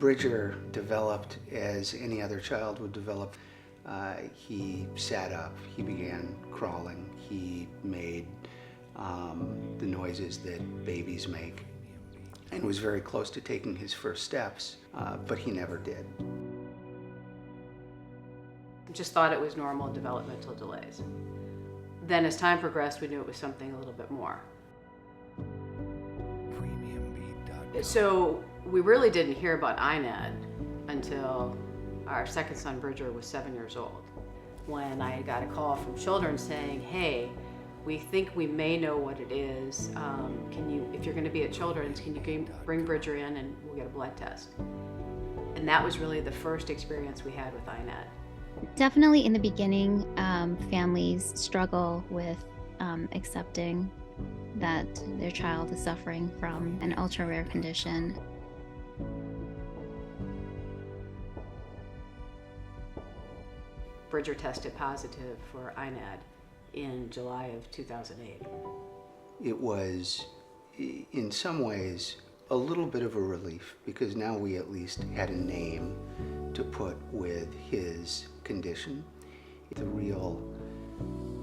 Bridger developed as any other child would develop. He sat up, he began crawling, he made the noises that babies make, and was very close to taking his first steps, but he never did. Just thought it was normal developmental delays. Then as time progressed, we knew it was something a little bit more. So we really didn't hear about INAD until our second son, Bridger, was 7 years old, when I got a call from children saying, hey, we think we may know what it is. If you're gonna be at Children's, can you bring Bridger in and we'll get a blood test? And that was really the first experience we had with INAD. Definitely in the beginning, families struggle with accepting that their child is suffering from an ultra-rare condition. Bridger tested positive for INAD in July of 2008. It was, in some ways, a little bit of a relief, because now we at least had a name to put with his condition. The real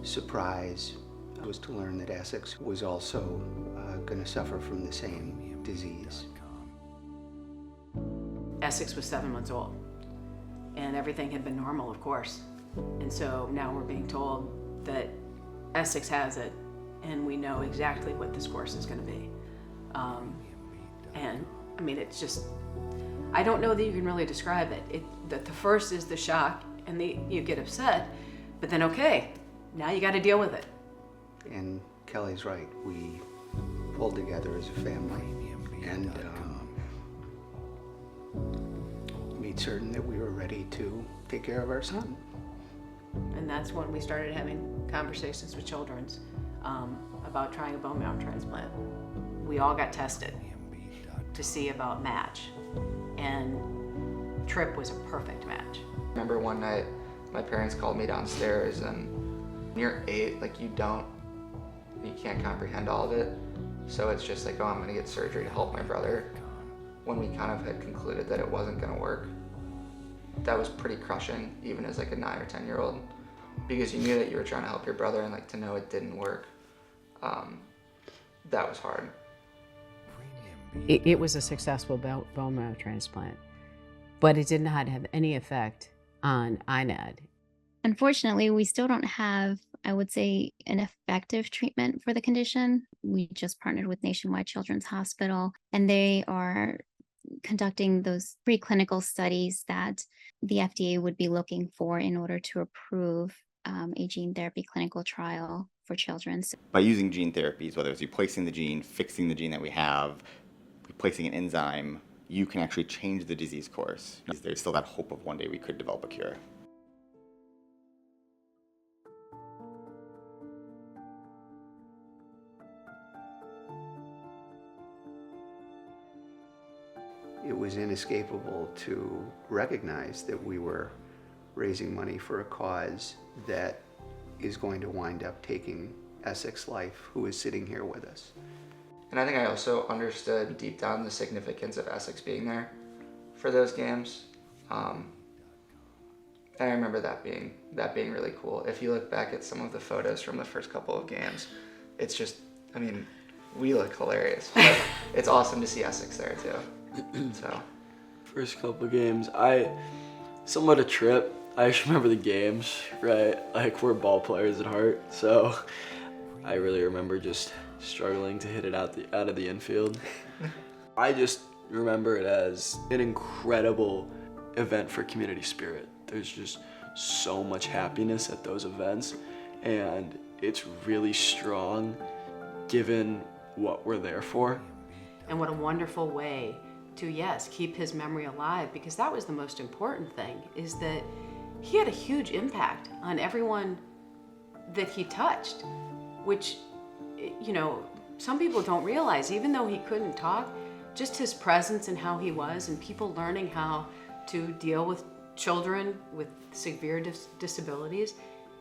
surprise was to learn that Essex was also going to suffer from the same disease. Essex was 7 months old, and everything had been normal, of course. And so now we're being told that Essex has it, and we know exactly what this course is going to be. And I mean, it's just, I don't know that you can really describe it. The first is the shock, and you get upset, but then okay, now you got to deal with it. And Kelly's right. We pulled together as a family and made certain that we were ready to take care of our son. And that's when we started having conversations with Children's about trying a bone marrow transplant. We all got tested to see about match, and Trip was a perfect match. I remember one night my parents called me downstairs, and when you're 8, like you can't comprehend all of it. So it's just like, oh, I'm gonna get surgery to help my brother. When we kind of had concluded that it wasn't gonna work, that was pretty crushing, even as like a 9 or 10-year-old, because you knew that you were trying to help your brother, and like to know it didn't work, that was hard. It was a successful bone marrow transplant, but it did not have any effect on INAD. Unfortunately, we still don't have, I would say, an effective treatment for the condition. We just partnered with Nationwide Children's Hospital, and they are conducting those preclinical studies that the FDA would be looking for in order to approve a gene therapy clinical trial for children. By using gene therapies, whether it's replacing the gene, fixing the gene that we have, replacing an enzyme, you can actually change the disease course. There's still that hope of one day we could develop a cure. It was inescapable to recognize that we were raising money for a cause that is going to wind up taking Essex life, who is sitting here with us. And I think I also understood deep down the significance of Essex being there for those games. And I remember that being really cool. If you look back at some of the photos from the first couple of games, it's just, I mean, we look hilarious. But it's awesome to see Essex there too. So. First couple of games, somewhat a trip. I just remember the games, right? Like, we're ball players at heart, so I really remember just struggling to hit it out of the infield. I just remember it as an incredible event for community spirit. There's just so much happiness at those events, and it's really strong given what we're there for. And what a wonderful way to, yes, keep his memory alive, because that was the most important thing, is that he had a huge impact on everyone that he touched, which, you know, some people don't realize. Even though he couldn't talk, just his presence and how he was, and people learning how to deal with children with severe disabilities,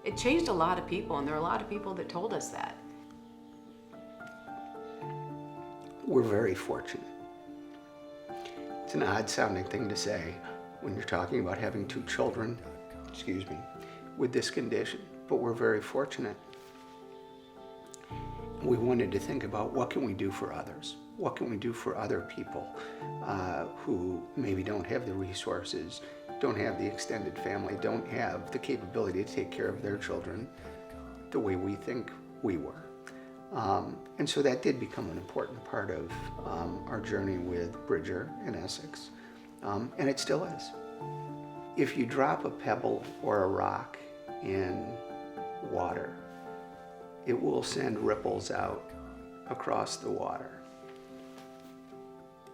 it changed a lot of people, and there are a lot of people that told us that. We're very fortunate. It's an odd sounding thing to say when you're talking about having 2 children, with this condition, but we're very fortunate. We wanted to think about what can we do for others? What can we do for other people who maybe don't have the resources, don't have the extended family, don't have the capability to take care of their children the way we think we were. And so that did become an important part of our journey with Bridger in Essex, and it still is. If you drop a pebble or a rock in water, it will send ripples out across the water.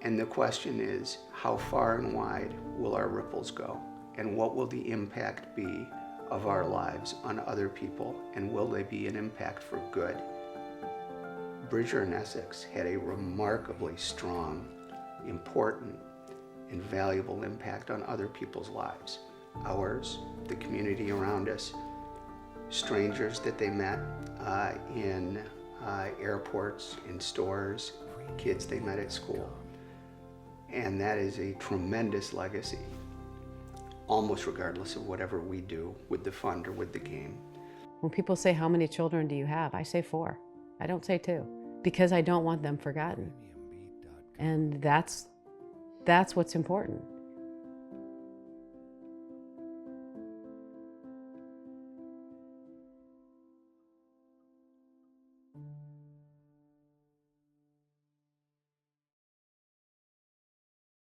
And the question is, how far and wide will our ripples go? And what will the impact be of our lives on other people? And will they be an impact for good? Bridger in Essex had a remarkably strong, important, and valuable impact on other people's lives. Ours, the community around us, strangers that they met in airports, in stores, kids they met at school. And that is a tremendous legacy, almost regardless of whatever we do with the fund or with the game. When people say, how many children do you have? I say 4. I don't say 2, because I don't want them forgotten. And that's what's important.